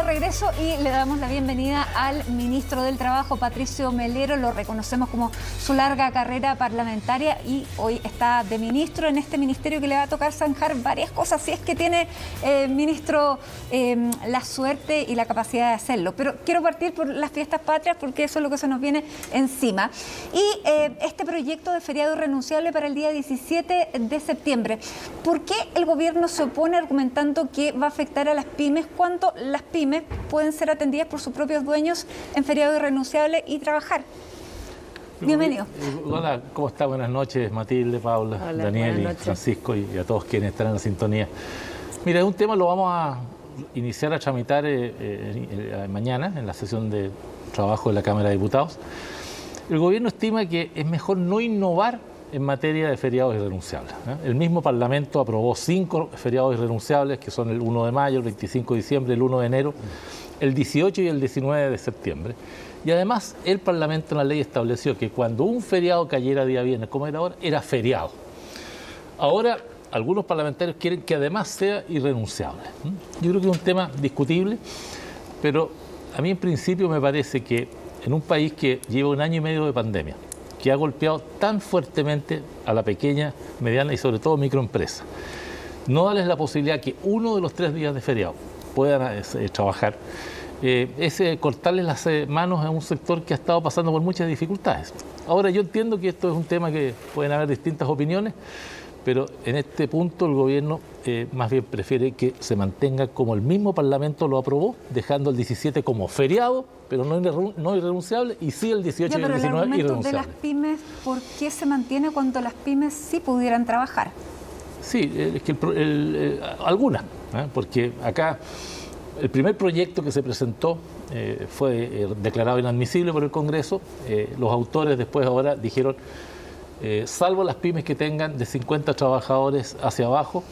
regreso y le damos la bienvenida al ministro del Trabajo, Patricio Melero. Lo reconocemos como su larga carrera parlamentaria y hoy está de ministro en este ministerio que le va a tocar zanjar varias cosas, si es que tiene, ministro, la suerte y la capacidad de hacerlo. Pero quiero partir por las fiestas patrias porque eso es lo que se nos viene encima. Y este proyecto de feriado irrenunciable para el día 17 de septiembre. ¿Por qué el gobierno se opone argumentando que va a afectar a las pymes cuando las pymes pueden ser atendidas por sus propios dueños en feriado irrenunciable y trabajar? Bienvenido. Hola, ¿cómo está? Buenas noches, Matilde, Paula, hola, Daniel y Francisco y a todos quienes están en la sintonía. Mira, es un tema lo vamos a iniciar a tramitar mañana en la sesión de trabajo de la Cámara de Diputados. El gobierno estima que es mejor no innovar en materia de feriados irrenunciables. El mismo Parlamento aprobó 5 feriados irrenunciables, que son el 1 de mayo, el 25 de diciembre, el 1 de enero, el 18 y el 19 de septiembre. Y además el Parlamento en la ley estableció que cuando un feriado cayera día viernes, como era ahora, era feriado. Ahora algunos parlamentarios quieren que además sea irrenunciable. Yo creo que es un tema discutible, pero a mí en principio me parece que en un país que lleva 1 año y medio de pandemia, que ha golpeado tan fuertemente a la pequeña, mediana y sobre todo microempresa, no darles la posibilidad que uno de los 3 días de feriado puedan trabajar, es cortarles las manos a un sector que ha estado pasando por muchas dificultades. Ahora, yo entiendo que esto es un tema que pueden haber distintas opiniones, pero en este punto el gobierno más bien prefiere que se mantenga como el mismo Parlamento lo aprobó, dejando el 17 como feriado, pero no irrenunciable, y sí el 18 y el 19 irrenunciable. Pero el argumento de las pymes, ¿por qué se mantiene cuando las pymes sí pudieran trabajar? Sí, es que algunas, porque acá el primer proyecto que se presentó fue declarado inadmisible por el Congreso. Los autores después ahora dijeron, salvo las pymes que tengan de 50 trabajadores hacia abajo,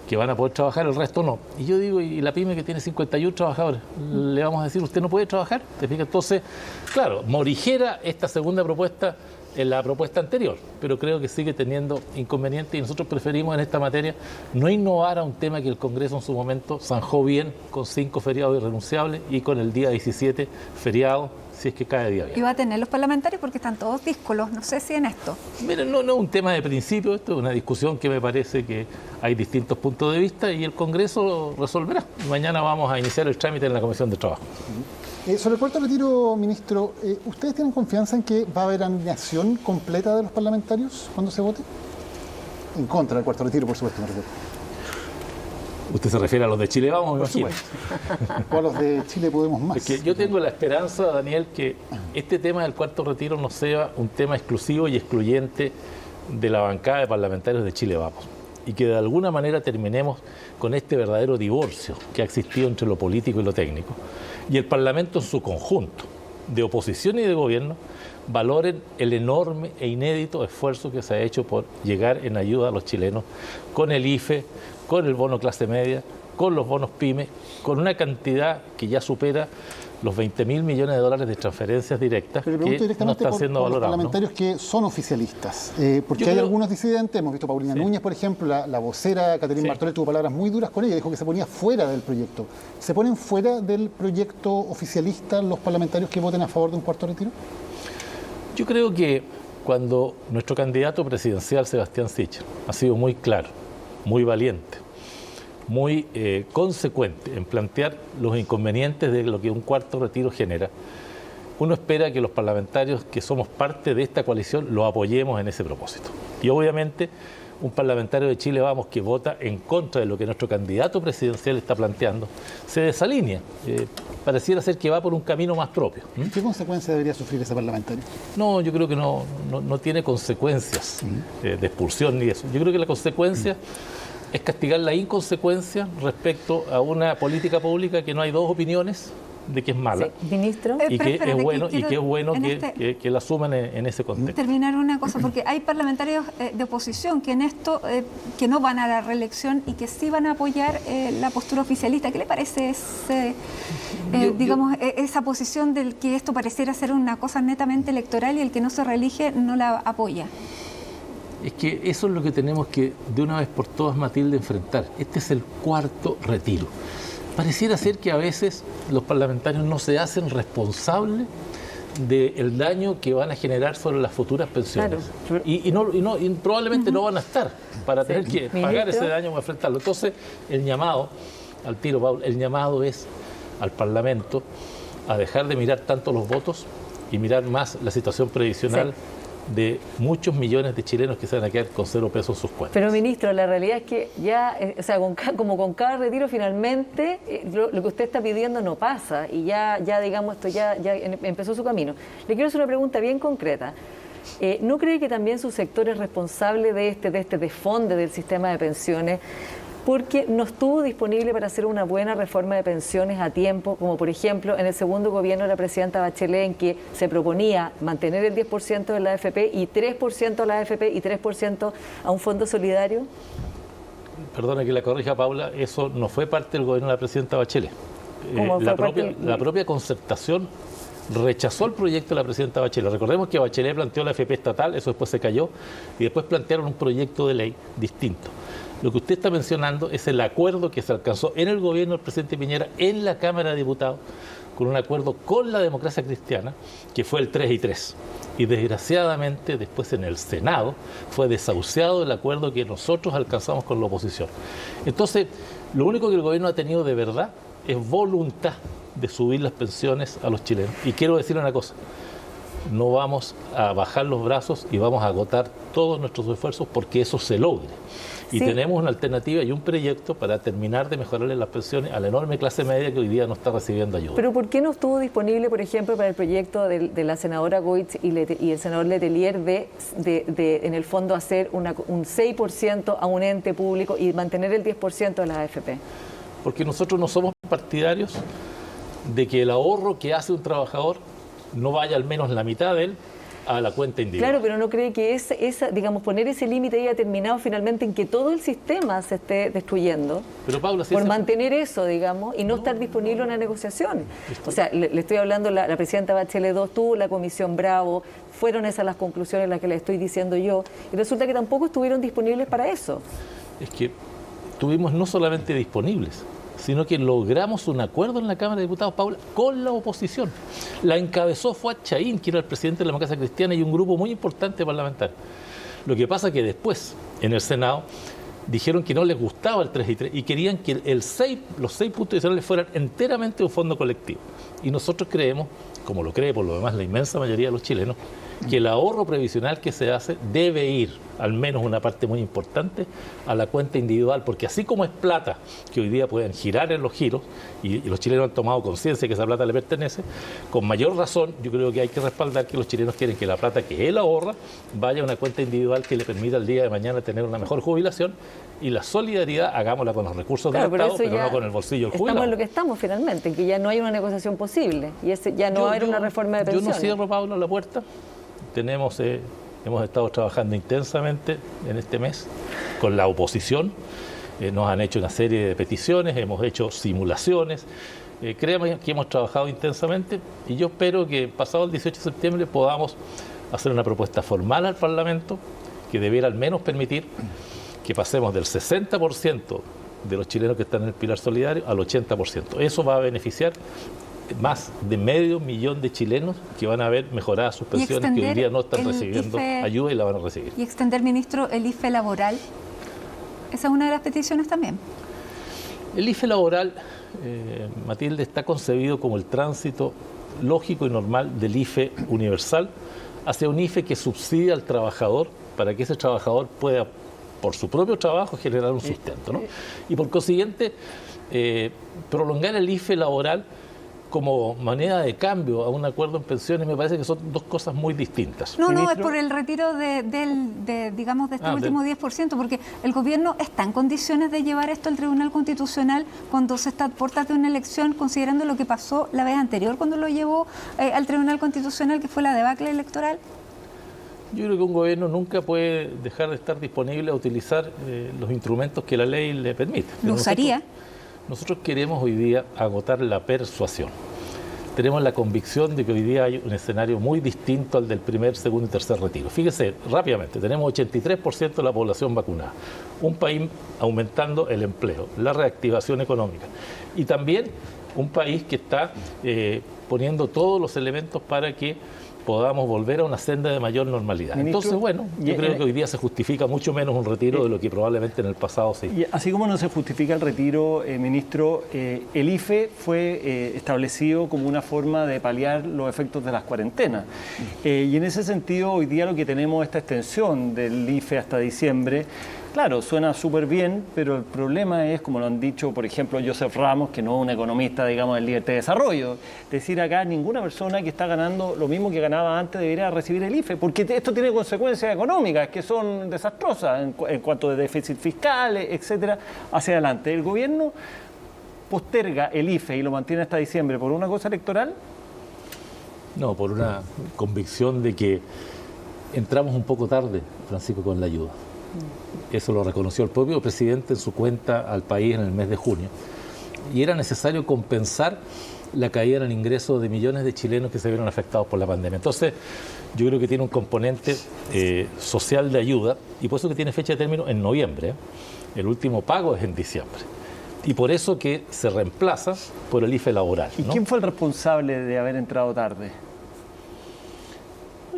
que van a poder trabajar, el resto no. Y yo digo, ¿y la pyme que tiene 51 trabajadores? ¿Le vamos a decir, usted no puede trabajar? ¿Te fijas? Entonces, claro, morigera esta segunda propuesta en la propuesta anterior, pero creo que sigue teniendo inconvenientes y nosotros preferimos en esta materia no innovar a un tema que el Congreso en su momento zanjó bien con 5 feriados irrenunciables y con el día 17 feriado, si es que cae día bien. ¿Y va a tener los parlamentarios? Porque están todos díscolos, no sé si en esto. Miren, no es un tema de principio, esto es una discusión que me parece que hay distintos puntos de vista y el Congreso lo resolverá. Mañana vamos a iniciar el trámite en la Comisión de Trabajo. Sobre el cuarto retiro, ministro, ¿ustedes tienen confianza en que va a haber alineación completa de los parlamentarios cuando se vote? En contra del cuarto retiro, por supuesto, me refiero. ¿Usted se refiere a los de Chile Vamos, me imagino? O a los de Chile Podemos Más. Es que yo tengo la esperanza, Daniel, que este tema del cuarto retiro no sea un tema exclusivo y excluyente de la bancada de parlamentarios de Chile Vamos, y que de alguna manera terminemos con este verdadero divorcio que ha existido entre lo político y lo técnico. Y el Parlamento en su conjunto, de oposición y de gobierno, valoren el enorme e inédito esfuerzo que se ha hecho por llegar en ayuda a los chilenos con el IFE, con el bono clase media, con los bonos PYME, con una cantidad que ya supera los 20.000 millones de dólares de transferencias directas que no están siendo valorados. Los parlamentarios que son oficialistas, porque hay algunos disidentes, hemos visto a Paulina Núñez, por ejemplo, la vocera Caterina Bartolet tuvo palabras muy duras con ella, dijo que se ponía fuera del proyecto. ¿Se ponen fuera del proyecto oficialista los parlamentarios que voten a favor de un cuarto retiro? Yo creo que cuando nuestro candidato presidencial, Sebastián Sichel, ha sido muy claro, muy valiente, muy consecuente en plantear los inconvenientes de lo que un cuarto retiro genera, uno espera que los parlamentarios que somos parte de esta coalición lo apoyemos en ese propósito. Y obviamente un parlamentario de Chile Vamos que vota en contra de lo que nuestro candidato presidencial está planteando, se desalinea. Pareciera ser que va por un camino más propio. ¿Qué consecuencias debería sufrir ese parlamentario? No, yo creo que no tiene consecuencias de expulsión ni eso. Yo creo que la consecuencia es castigar la inconsecuencia respecto a una política pública que no hay dos opiniones de que es mala, sí, ministro, y que es bueno que la asuman en ese contexto. Terminar una cosa, porque hay parlamentarios de oposición que en esto que no van a la reelección y que sí van a apoyar la postura oficialista. ¿Qué le parece esa posición del que esto pareciera ser una cosa netamente electoral y el que no se reelige no la apoya? Es que eso es lo que tenemos que de una vez por todas, Matilde, enfrentar. Este es el cuarto retiro. Pareciera ser que a veces los parlamentarios no se hacen responsables del daño que van a generar sobre las futuras pensiones. Claro. Y probablemente no van a estar para tener que pagar ese daño o enfrentarlo. Entonces, el llamado, al tiro, Paula, el llamado es al Parlamento a dejar de mirar tanto los votos y mirar más la situación previsional de muchos millones de chilenos que se van a quedar con 0 pesos en sus cuentas. Pero, ministro, la realidad es que ya, o sea, como con cada retiro, finalmente, lo que usted está pidiendo no pasa y ya digamos, esto ya empezó su camino. Le quiero hacer una pregunta bien concreta. ¿No cree que también su sector es responsable de este desfonde del sistema de pensiones? Porque no estuvo disponible para hacer una buena reforma de pensiones a tiempo, como por ejemplo en el segundo gobierno de la presidenta Bachelet, en que se proponía mantener el 10% de la AFP y 3% a la AFP y 3% a un fondo solidario. Perdona que la corrija, Paula, eso no fue parte del gobierno de la presidenta Bachelet. La propia concertación rechazó el proyecto de la presidenta Bachelet. Recordemos que Bachelet planteó la AFP estatal, eso después se cayó, y después plantearon un proyecto de ley distinto. Lo que usted está mencionando es el acuerdo que se alcanzó en el gobierno del presidente Piñera, en la Cámara de Diputados, con un acuerdo con la democracia cristiana, que fue el 3 y 3. Y desgraciadamente después en el Senado fue desahuciado el acuerdo que nosotros alcanzamos con la oposición. Entonces, lo único que el gobierno ha tenido de verdad es voluntad de subir las pensiones a los chilenos. Y quiero decir una cosa, no vamos a bajar los brazos y vamos a agotar todos nuestros esfuerzos porque eso se logre. Y tenemos una alternativa y un proyecto para terminar de mejorarle las pensiones a la enorme clase media que hoy día no está recibiendo ayuda. Pero ¿por qué no estuvo disponible, por ejemplo, para el proyecto de la senadora Goitz y el senador Letelier de en el fondo hacer un 6% a un ente público y mantener el 10% de las AFP? Porque nosotros no somos partidarios de que el ahorro que hace un trabajador no vaya al menos la mitad de él a la cuenta individual. Claro, pero ¿no cree que digamos, poner ese límite haya terminado finalmente en que todo el sistema se esté destruyendo? Pero, Paula, por mantener eso, digamos, y no estar disponible en la negociación. O sea, le estoy hablando, la presidenta Bachelet II tuvo la comisión Bravo, fueron esas las conclusiones las que le estoy diciendo yo, y resulta que tampoco estuvieron disponibles para eso. Es que estuvimos no solamente disponibles, sino que logramos un acuerdo en la Cámara de Diputados, Paula, con la oposición. La encabezó Fuad Chahín, que era el presidente de la democracia cristiana, y un grupo muy importante parlamentario. Lo que pasa es que después, en el Senado, dijeron que no les gustaba el 3 y 3 y querían que los 6 puntos adicionales fueran enteramente un fondo colectivo. Y nosotros creemos, como lo cree por lo demás la inmensa mayoría de los chilenos, que el ahorro previsional que se hace debe ir, al menos una parte muy importante, a la cuenta individual, porque así como es plata que hoy día pueden girar en los giros, y los chilenos han tomado conciencia que esa plata le pertenece, con mayor razón yo creo que hay que respaldar que los chilenos quieren que la plata que él ahorra vaya a una cuenta individual que le permita el día de mañana tener una mejor jubilación, y la solidaridad hagámosla con los recursos del Estado, pero no con el bolsillo del jubilado. Estamos en lo que estamos finalmente, que ya no hay una negociación posible, y ya no hay una reforma de pensiones. Yo no cierro, Pablo, la puerta. Hemos estado trabajando intensamente en este mes con la oposición, nos han hecho una serie de peticiones, hemos hecho simulaciones, créanme que hemos trabajado intensamente y yo espero que pasado el 18 de septiembre podamos hacer una propuesta formal al Parlamento que debiera al menos permitir que pasemos del 60% de los chilenos que están en el pilar solidario al 80%. Eso va a beneficiar más de 500.000 de chilenos que van a ver mejoradas sus pensiones, que hoy día no están recibiendo ayuda y la van a recibir. Y extender, ministro, el IFE laboral. Esa es una de las peticiones también. El IFE laboral, Matilde, está concebido como el tránsito lógico y normal del IFE universal hacia un IFE que subsidia al trabajador para que ese trabajador pueda, por su propio trabajo, generar un sustento, ¿no? Y por consiguiente, prolongar el IFE laboral como moneda de cambio a un acuerdo en pensiones me parece que son dos cosas muy distintas. No, es por el retiro de este último 10%, porque el gobierno está en condiciones de llevar esto al Tribunal Constitucional cuando se está a puertas de una elección, considerando lo que pasó la vez anterior cuando lo llevó al Tribunal Constitucional, que fue la debacle electoral. Yo creo que un gobierno nunca puede dejar de estar disponible a utilizar los instrumentos que la ley le permite. ¿Lo usaría? Nosotros queremos hoy día agotar la persuasión. tenemos la convicción de que hoy día hay un escenario muy distinto al del primer, segundo y tercer retiro. Fíjese, rápidamente, tenemos 83% de la población vacunada, un país aumentando el empleo, la reactivación económica y también un país que está poniendo todos los elementos para que podamos volver a una senda de mayor normalidad. Ministro, entonces, bueno, yo creo que hoy día se justifica mucho menos un retiro de lo que probablemente en el pasado se hizo. Y así como no se justifica el retiro, ministro, el IFE fue establecido como una forma de paliar los efectos de las cuarentenas. Y en ese sentido, hoy día lo que tenemos es esta extensión del IFE hasta diciembre. Claro, suena súper bien, pero el problema es, como lo han dicho, por ejemplo, Joseph Ramos, que no es un economista, digamos, del Libertad de Desarrollo, decir acá ninguna persona que está ganando lo mismo que ganaba antes debería recibir el IFE, porque esto tiene consecuencias económicas que son desastrosas en cuanto de déficit fiscal, etcétera, hacia adelante. ¿El gobierno posterga el IFE y lo mantiene hasta diciembre por una cosa electoral? No, por una convicción de que entramos un poco tarde, Francisco, con la ayuda. Eso lo reconoció el propio presidente en su cuenta al país en el mes de junio. Y era necesario compensar la caída en el ingreso de millones de chilenos que se vieron afectados por la pandemia. Entonces, yo creo que tiene un componente social de ayuda y por eso que tiene fecha de término en noviembre. El último pago es en diciembre. Y por eso que se reemplaza por el IFE laboral, ¿Y ¿no? quién fue el responsable de haber entrado tarde?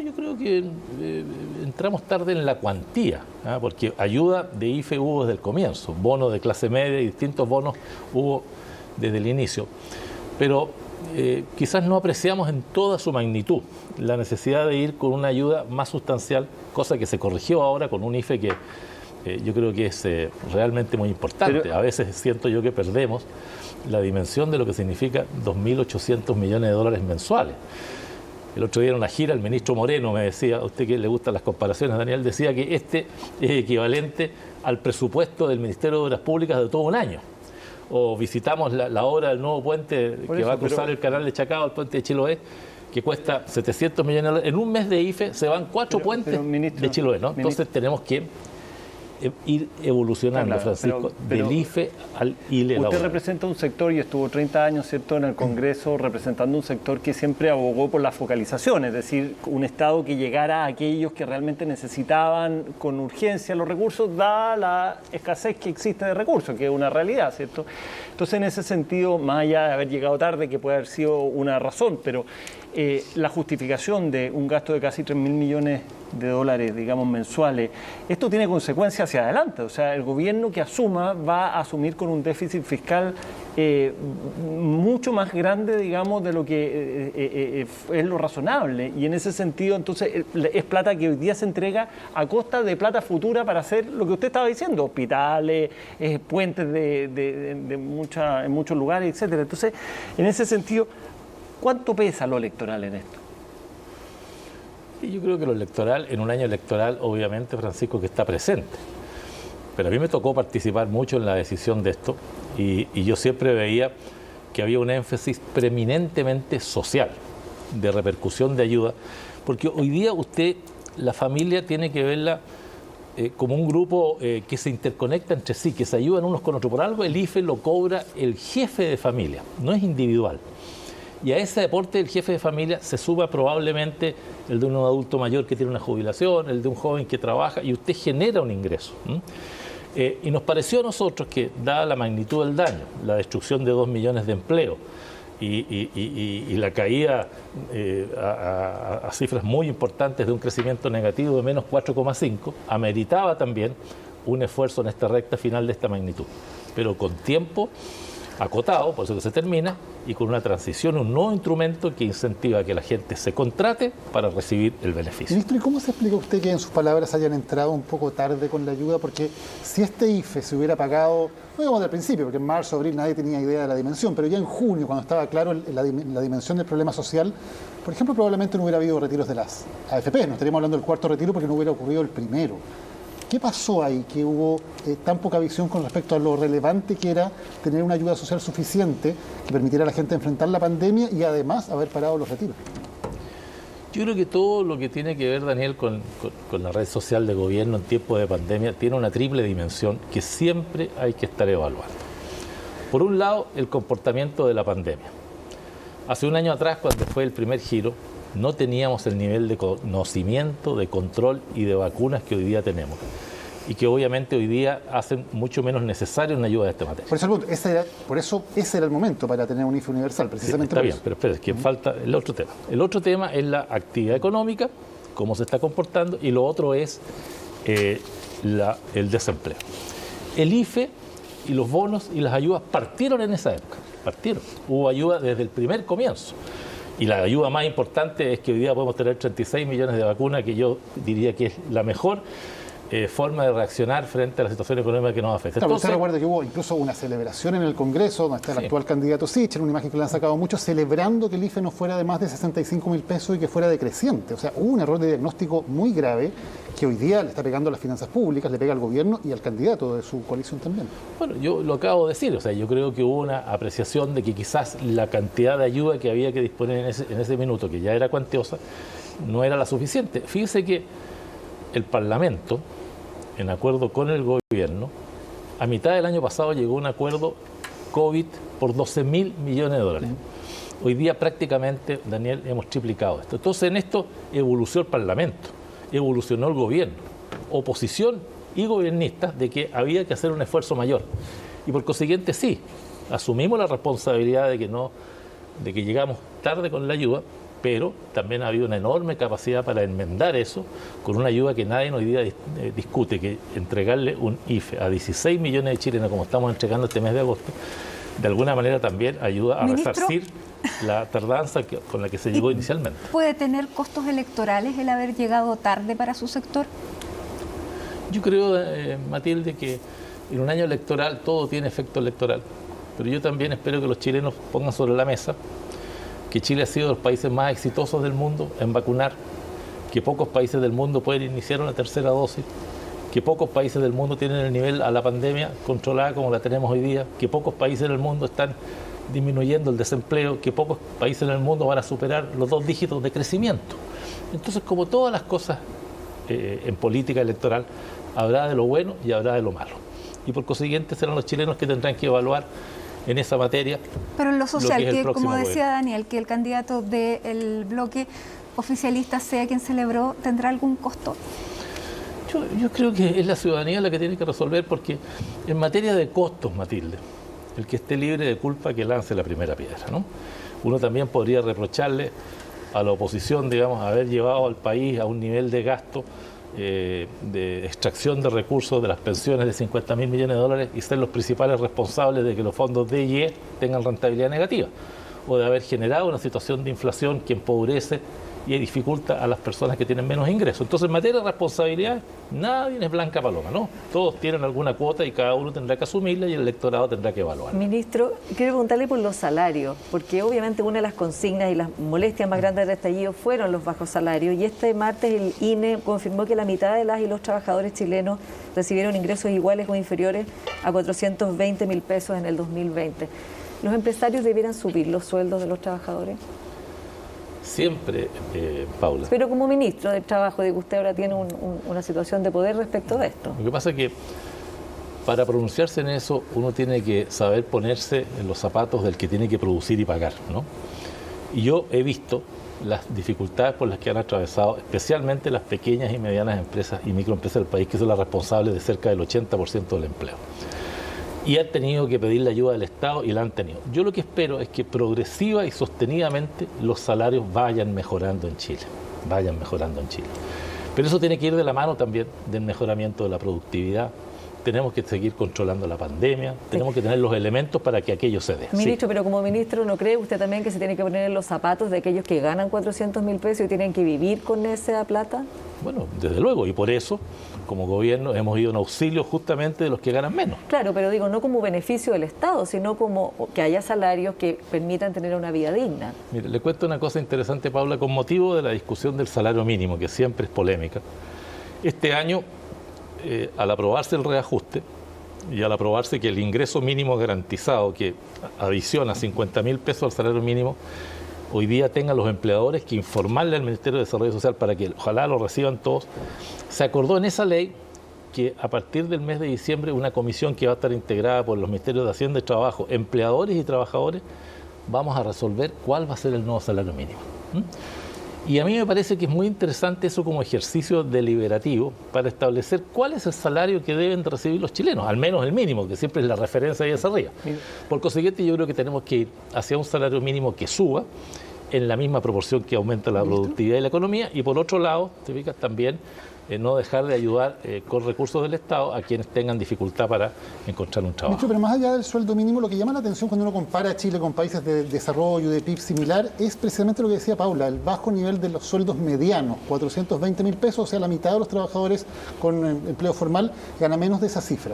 Yo creo que entramos tarde en la cuantía, porque ayuda de IFE hubo desde el comienzo, bonos de clase media y distintos bonos hubo desde el inicio, pero quizás no apreciamos en toda su magnitud la necesidad de ir con una ayuda más sustancial, cosa que se corrigió ahora con un IFE que yo creo que es realmente muy importante. Pero, a veces siento yo que perdemos la dimensión de lo que significa 2.800 millones de dólares mensuales. El otro día en una gira el ministro Moreno me decía, a usted que le gustan las comparaciones, Daniel, decía que este es equivalente al presupuesto del Ministerio de Obras Públicas de todo un año. O visitamos la obra del nuevo puente que va a cruzar el canal de Chacao, el puente de Chiloé, que cuesta 700 millones de dólares. En un mes de IFE se van 4 puentes ministro, de Chiloé, ¿no? Entonces tenemos que ir evolucionando, claro, Francisco, del IFE al ILE laboral. Usted representa un sector y estuvo 30 años, ¿cierto?, en el Congreso representando un sector que siempre abogó por la focalización, es decir, un Estado que llegara a aquellos que realmente necesitaban con urgencia los recursos, dada la escasez que existe de recursos, que es una realidad, ¿cierto? Entonces, en ese sentido, más allá de haber llegado tarde, que puede haber sido una razón, pero la justificación de un gasto de casi 3.000 millones de dólares, digamos, mensuales, esto tiene consecuencias hacia adelante. O sea, el gobierno que asuma va a asumir con un déficit fiscal mucho más grande, digamos, de lo que es lo razonable. Y en ese sentido, entonces, es plata que hoy día se entrega a costa de plata futura para hacer lo que usted estaba diciendo, hospitales, puentes en muchos lugares, etcétera. Entonces, en ese sentido, ¿cuánto pesa lo electoral en esto? Y yo creo que lo electoral, en un año electoral, obviamente, Francisco, que está presente. Pero a mí me tocó participar mucho en la decisión de esto y yo siempre veía que había un énfasis preeminentemente social, de repercusión de ayuda, porque hoy día la familia tiene que verla como un grupo que se interconecta entre sí, que se ayudan unos con otros. Por algo el IFE lo cobra el jefe de familia, no es individual. Y a ese aporte del jefe de familia se suma probablemente el de un adulto mayor que tiene una jubilación, el de un joven que trabaja y usted genera un ingreso. Y nos pareció a nosotros que, dada la magnitud del daño, la destrucción de 2 millones de empleos y la caída a cifras muy importantes de un crecimiento negativo de menos 4,5, ameritaba también un esfuerzo en esta recta final de esta magnitud, pero con tiempo acotado, por eso que se termina, y con una transición, un nuevo instrumento que incentiva a que la gente se contrate para recibir el beneficio. Ministro, ¿y cómo se explica usted que en sus palabras hayan entrado un poco tarde con la ayuda? Porque si este IFE se hubiera pagado, no digamos del principio, porque en marzo, abril nadie tenía idea de la dimensión, pero ya en junio, cuando estaba claro la dimensión del problema social, por ejemplo, probablemente no hubiera habido retiros de las AFP, no estaríamos hablando del cuarto retiro porque no hubiera ocurrido el primero. ¿Qué pasó ahí que hubo tan poca visión con respecto a lo relevante que era tener una ayuda social suficiente que permitiera a la gente enfrentar la pandemia y además haber parado los retiros? Yo creo que todo lo que tiene que ver, Daniel, con la red social de gobierno en tiempo de pandemia tiene una triple dimensión que siempre hay que estar evaluando. Por un lado, el comportamiento de la pandemia. Hace un año atrás, cuando fue el primer giro, no teníamos el nivel de conocimiento, de control y de vacunas que hoy día tenemos. Y que obviamente hoy día hacen mucho menos necesaria una ayuda de esta materia. Por eso ese era el momento para tener un IFE universal, precisamente. Sí, está bien, pero espera, es que falta el otro tema. El otro tema es la actividad económica, cómo se está comportando, y lo otro es el desempleo. El IFE y los bonos y las ayudas partieron en esa época, Hubo ayuda desde el primer comienzo. Y la ayuda más importante es que hoy día podemos tener 36 millones de vacunas, que yo diría que es la mejor forma de reaccionar frente a la situación económica que nos afecta. Claro, usted recuerda que hubo incluso una celebración en el Congreso, donde está el actual candidato Sichel, una imagen que le han sacado muchos, celebrando que el IFE no fuera de más de 65.000 pesos y que fuera decreciente. O sea, hubo un error de diagnóstico muy grave que hoy día le está pegando a las finanzas públicas, le pega al gobierno y al candidato de su coalición también. Bueno, yo lo acabo de decir, o sea, yo creo que hubo una apreciación de que quizás la cantidad de ayuda que había que disponer en ese minuto, que ya era cuantiosa, no era la suficiente. Fíjese que el Parlamento, en acuerdo con el gobierno, a mitad del año pasado llegó un acuerdo COVID por 12.000 millones de dólares. Hoy día prácticamente, Daniel, hemos triplicado esto. Entonces en esto evolucionó el Parlamento, evolucionó el gobierno, oposición y gobernistas, de que había que hacer un esfuerzo mayor. Y por consiguiente sí, asumimos la responsabilidad de que llegamos tarde con la ayuda, pero también ha habido una enorme capacidad para enmendar eso con una ayuda que nadie hoy día discute, que entregarle un IFE a 16 millones de chilenos, como estamos entregando este mes de agosto, de alguna manera también ayuda a resarcir la tardanza con la que se llegó inicialmente. ¿Puede tener costos electorales el haber llegado tarde para su sector? Yo creo, Matilde, que en un año electoral todo tiene efecto electoral, pero yo también espero que los chilenos pongan sobre la mesa que Chile ha sido de los países más exitosos del mundo en vacunar, que pocos países del mundo pueden iniciar una tercera dosis, que pocos países del mundo tienen el nivel a la pandemia controlada como la tenemos hoy día, que pocos países del mundo están disminuyendo el desempleo, que pocos países en el mundo van a superar los 2 dígitos de crecimiento. Entonces, como todas las cosas en política electoral, habrá de lo bueno y habrá de lo malo. Y por consiguiente serán los chilenos que tendrán que evaluar en esa materia. Pero en lo social, que como decía gobierno. Daniel, que el candidato del bloque oficialista sea quien celebró, ¿tendrá algún costo? Yo creo que es la ciudadanía la que tiene que resolver, porque en materia de costos, Matilde, el que esté libre de culpa que lance la primera piedra, ¿no? Uno también podría reprocharle a la oposición, digamos, haber llevado al país a un nivel de gasto de extracción de recursos de las pensiones de 50.000 millones de dólares y ser los principales responsables de que los fondos DIE tengan rentabilidad negativa, o de haber generado una situación de inflación que empobrece y dificulta a las personas que tienen menos ingresos. Entonces, en materia de responsabilidad, nadie es blanca paloma, ¿no? Todos tienen alguna cuota y cada uno tendrá que asumirla y el electorado tendrá que evaluar. Ministro, quiero preguntarle por los salarios, porque obviamente una de las consignas y las molestias más grandes del estallido fueron los bajos salarios, y este martes el INE confirmó que la mitad de las y los trabajadores chilenos recibieron ingresos iguales o inferiores a 420.000 pesos en el 2020. ¿Los empresarios debieran subir los sueldos de los trabajadores? Siempre, Paula. Pero como ministro del Trabajo, digo, usted ahora tiene una situación de poder respecto de esto. Lo que pasa es que para pronunciarse en eso uno tiene que saber ponerse en los zapatos del que tiene que producir y pagar, ¿no? Y yo he visto las dificultades por las que han atravesado especialmente las pequeñas y medianas empresas y microempresas del país, que son las responsables de cerca del 80% del empleo. Y han tenido que pedir la ayuda del Estado y la han tenido. Yo lo que espero es que progresiva y sostenidamente los salarios vayan mejorando en Chile. Pero eso tiene que ir de la mano también del mejoramiento de la productividad. Tenemos que seguir controlando la pandemia, tenemos que tener los elementos para que aquello se dé. Ministro, pero como ministro, ¿no cree usted también que se tiene que poner en los zapatos de aquellos que ganan 400.000 pesos y tienen que vivir con esa plata? Bueno, desde luego, y por eso, como gobierno, hemos ido en auxilio justamente de los que ganan menos. Claro, pero digo, no como beneficio del Estado, sino como que haya salarios que permitan tener una vida digna. Mire, le cuento una cosa interesante, Paula, con motivo de la discusión del salario mínimo, que siempre es polémica. Este año, al aprobarse el reajuste y al aprobarse que el ingreso mínimo garantizado, que adiciona 50.000 pesos al salario mínimo, hoy día tengan los empleadores que informarle al Ministerio de Desarrollo Social para que ojalá lo reciban todos, se acordó en esa ley que a partir del mes de diciembre una comisión que va a estar integrada por los Ministerios de Hacienda y Trabajo, empleadores y trabajadores, vamos a resolver cuál va a ser el nuevo salario mínimo. Y a mí me parece que es muy interesante eso como ejercicio deliberativo para establecer cuál es el salario que deben de recibir los chilenos, al menos el mínimo, que siempre es la referencia ahí hacia arriba. Por consiguiente, yo creo que tenemos que ir hacia un salario mínimo que suba en la misma proporción que aumenta la productividad y la economía, y por otro lado, te fijas, también no dejar de ayudar con recursos del Estado a quienes tengan dificultad para encontrar un trabajo. Pero más allá del sueldo mínimo, lo que llama la atención cuando uno compara a Chile con países de desarrollo, de PIB similar, es precisamente lo que decía Paula, el bajo nivel de los sueldos medianos, 420.000 pesos, o sea, la mitad de los trabajadores con empleo formal gana menos de esa cifra.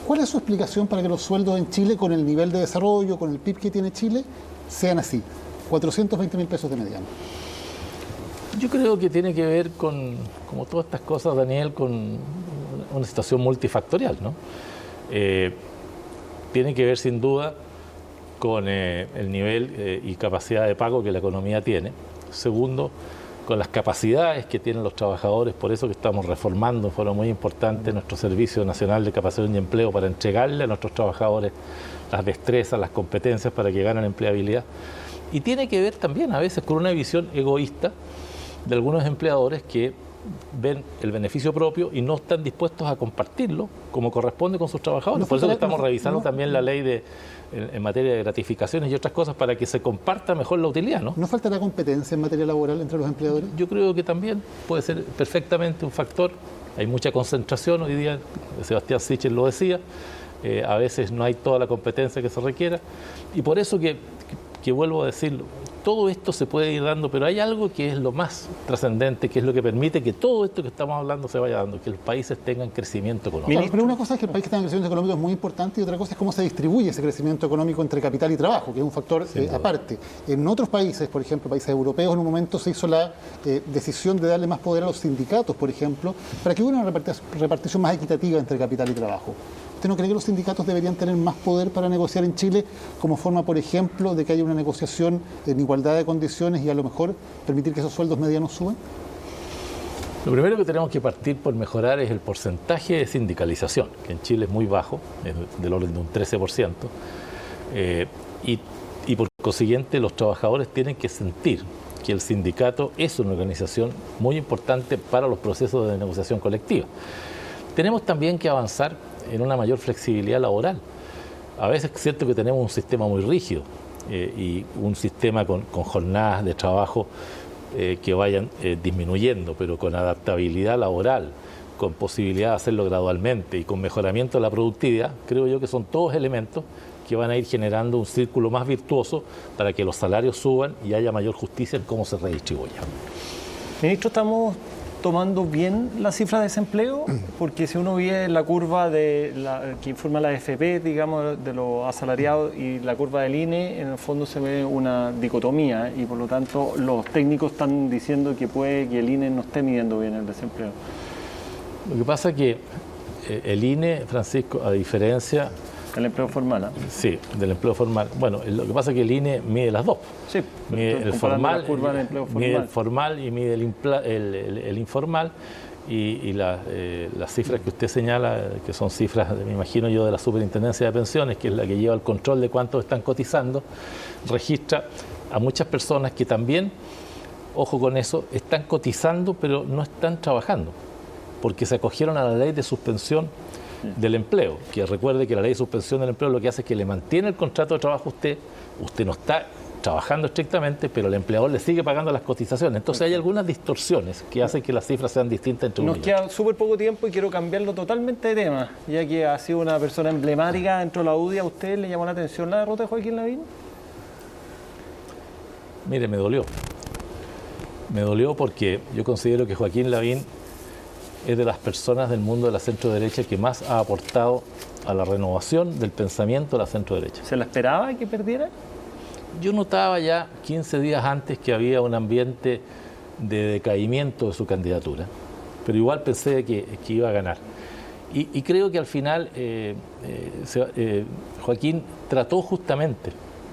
¿Cuál es su explicación para que los sueldos en Chile, con el nivel de desarrollo, con el PIB que tiene Chile, sean así? 420.000 pesos de mediano. Yo creo que tiene que ver con, como todas estas cosas, Daniel, con una situación multifactorial, ¿no? Tiene que ver sin duda con el nivel y capacidad de pago que la economía tiene. Segundo, con las capacidades que tienen los trabajadores, por eso que estamos reformando de forma muy importante nuestro Servicio Nacional de Capacitación y Empleo para entregarle a nuestros trabajadores las destrezas, las competencias para que ganen empleabilidad. Y tiene que ver también a veces con una visión egoísta de algunos empleadores que ven el beneficio propio y no están dispuestos a compartirlo como corresponde con sus trabajadores. Por eso que estamos revisando también la ley en materia de gratificaciones y otras cosas para que se comparta mejor la utilidad, ¿no? ¿No faltará competencia en materia laboral entre los empleadores? Yo creo que también puede ser perfectamente un factor. Hay mucha concentración hoy día, Sebastián Sichel lo decía, a veces no hay toda la competencia que se requiera, y por eso que vuelvo a decirlo, todo esto se puede ir dando, pero hay algo que es lo más trascendente, que es lo que permite que todo esto que estamos hablando se vaya dando, que los países tengan crecimiento económico. Claro, pero una cosa es que el país tenga crecimiento económico es muy importante, y otra cosa es cómo se distribuye ese crecimiento económico entre capital y trabajo, que es un factor aparte. En otros países, por ejemplo, países europeos, en un momento se hizo la decisión de darle más poder a los sindicatos, por ejemplo, para que hubiera una repartición más equitativa entre capital y trabajo. ¿Usted no cree que los sindicatos deberían tener más poder para negociar en Chile como forma, por ejemplo, de que haya una negociación en igualdad de condiciones y a lo mejor permitir que esos sueldos medianos suban? Lo primero que tenemos que partir por mejorar es el porcentaje de sindicalización, que en Chile es muy bajo, es del orden de un 13%, y por consiguiente los trabajadores tienen que sentir que el sindicato es una organización muy importante para los procesos de negociación colectiva. Tenemos también que avanzar en una mayor flexibilidad laboral. A veces es cierto que tenemos un sistema muy rígido y un sistema con jornadas de trabajo que vayan disminuyendo, pero con adaptabilidad laboral, con posibilidad de hacerlo gradualmente y con mejoramiento de la productividad, creo yo que son todos elementos que van a ir generando un círculo más virtuoso para que los salarios suban y haya mayor justicia en cómo se redistribuyan. Ministro, estamos tomando bien la cifra de desempleo, porque si uno ve la curva que informa la AFP, digamos, de los asalariados y la curva del INE, en el fondo se ve una dicotomía y por lo tanto los técnicos están diciendo que puede que el INE no esté midiendo bien el desempleo. Lo que pasa es que el INE, Francisco, a diferencia... El empleo formal, ¿eh? Sí, del empleo formal. Bueno, lo que pasa es que el INE mide las dos. Sí, mide el formal, empleo formal. mide el formal y mide el informal. Y las cifras que usted señala, que son cifras, me imagino yo, de la Superintendencia de Pensiones, que es la que lleva el control de cuántos están cotizando, registra a muchas personas que también, ojo con eso, están cotizando pero no están trabajando, porque se acogieron a la ley de suspensión del empleo, que recuerde que la ley de suspensión del empleo lo que hace es que le mantiene el contrato de trabajo a usted no está trabajando estrictamente, pero el empleador le sigue pagando las cotizaciones. Entonces hay algunas distorsiones que hacen que las cifras sean distintas entre uno y otro. Nos queda súper poco tiempo y quiero cambiarlo totalmente de tema, ya que ha sido una persona emblemática dentro de la UDI. ¿A usted le llamó la atención la derrota de Joaquín Lavín? Mire, me dolió. Me dolió porque yo considero que Joaquín Lavín es de las personas del mundo de la centro-derecha que más ha aportado a la renovación del pensamiento de la centro-derecha. ¿Se la esperaba que perdiera? Yo notaba ya 15 días antes que había un ambiente de decaimiento de su candidatura, pero igual pensé que iba a ganar. Y creo que al final Joaquín trató justamente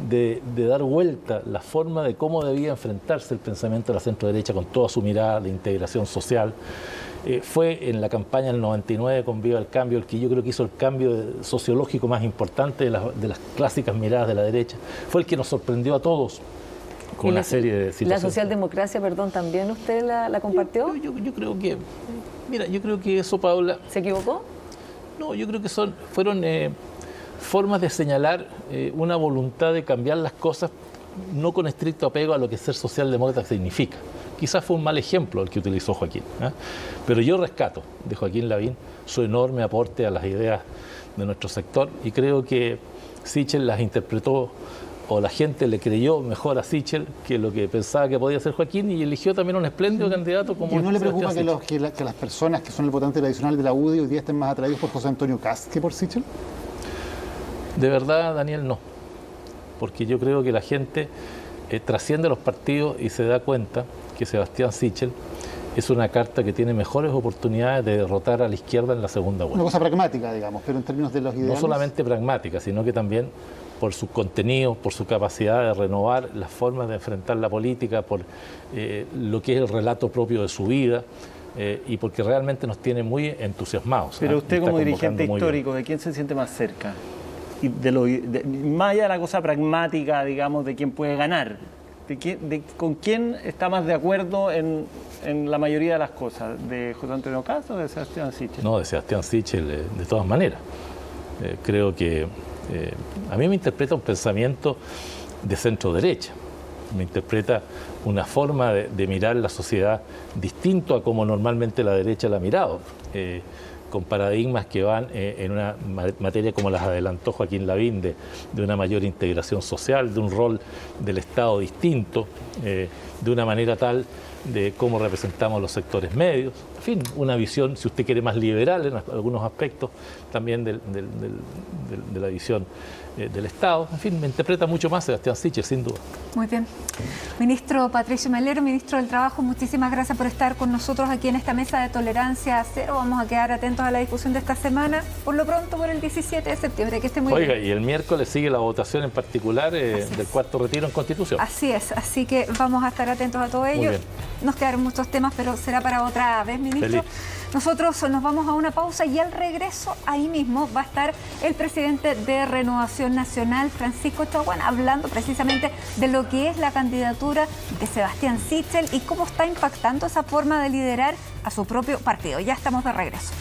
de dar vuelta la forma de cómo debía enfrentarse el pensamiento de la centro-derecha con toda su mirada de integración social. Fue en la campaña del 99 con Viva el Cambio el que yo creo que hizo el cambio sociológico más importante de las clásicas miradas de la derecha. Fue el que nos sorprendió a todos con una serie de situaciones. ¿La socialdemocracia, perdón, también usted la compartió? Yo creo que, mira, yo creo que eso, Paula... ¿Se equivocó? No, yo creo que fueron formas de señalar una voluntad de cambiar las cosas, no con estricto apego a lo que ser socialdemócrata significa. Quizás fue un mal ejemplo el que utilizó Joaquín, ¿eh? Pero yo rescato de Joaquín Lavín su enorme aporte a las ideas de nuestro sector y creo que Sichel las interpretó, o la gente le creyó mejor a Sichel que lo que pensaba que podía hacer Joaquín, y eligió también un espléndido candidato como... ¿Y no le preocupa que las personas que son el votante tradicional de la UDI hoy día estén más atraídos por José Antonio Kast que por Sichel? De verdad, Daniel, no. Porque yo creo que la gente trasciende los partidos y se da cuenta que Sebastián Sichel es una carta que tiene mejores oportunidades de derrotar a la izquierda en la segunda vuelta. Una cosa pragmática, digamos, pero en términos de los ideales... No solamente pragmática, sino que también por su contenido, por su capacidad de renovar las formas de enfrentar la política, por lo que es el relato propio de su vida, y porque realmente nos tiene muy entusiasmados. Pero usted como dirigente histórico, ¿de quién se siente más cerca? Y más allá de la cosa pragmática, digamos, de quién puede ganar, ¿con quién está más de acuerdo en la mayoría de las cosas? ¿De José Antonio Kast o de Sebastián Sichel? No, de Sebastián Sichel, de todas maneras. Creo que a mí me interpreta un pensamiento de centro-derecha, me interpreta una forma de mirar la sociedad distinto a como normalmente la derecha la ha mirado, con paradigmas que van en una materia como las adelantó Joaquín Lavín, de una mayor integración social, de un rol del Estado distinto, de una manera tal de cómo representamos los sectores medios, en fin, una visión, si usted quiere, más liberal en algunos aspectos, también de la visión del Estado. En fin, me interpreta mucho más Sebastián Sichel, sin duda. Muy bien. Ministro Patricio Melero, ministro del Trabajo, muchísimas gracias por estar con nosotros aquí en esta mesa de Tolerancia Cero. Vamos a quedar atentos a la discusión de esta semana, por lo pronto por el 17 de septiembre. Que esté muy bien. Oiga, y el miércoles sigue la votación en particular del cuarto retiro en Constitución. Así es, así que vamos a estar atentos a todo ello. Nos quedaron muchos temas, pero será para otra vez, ministro. Feliz. Nosotros nos vamos a una pausa y al regreso ahí mismo va a estar el presidente de Renovación Nacional, Francisco Chaguán, hablando precisamente de lo que es la candidatura de Sebastián Sichel y cómo está impactando esa forma de liderar a su propio partido. Ya estamos de regreso.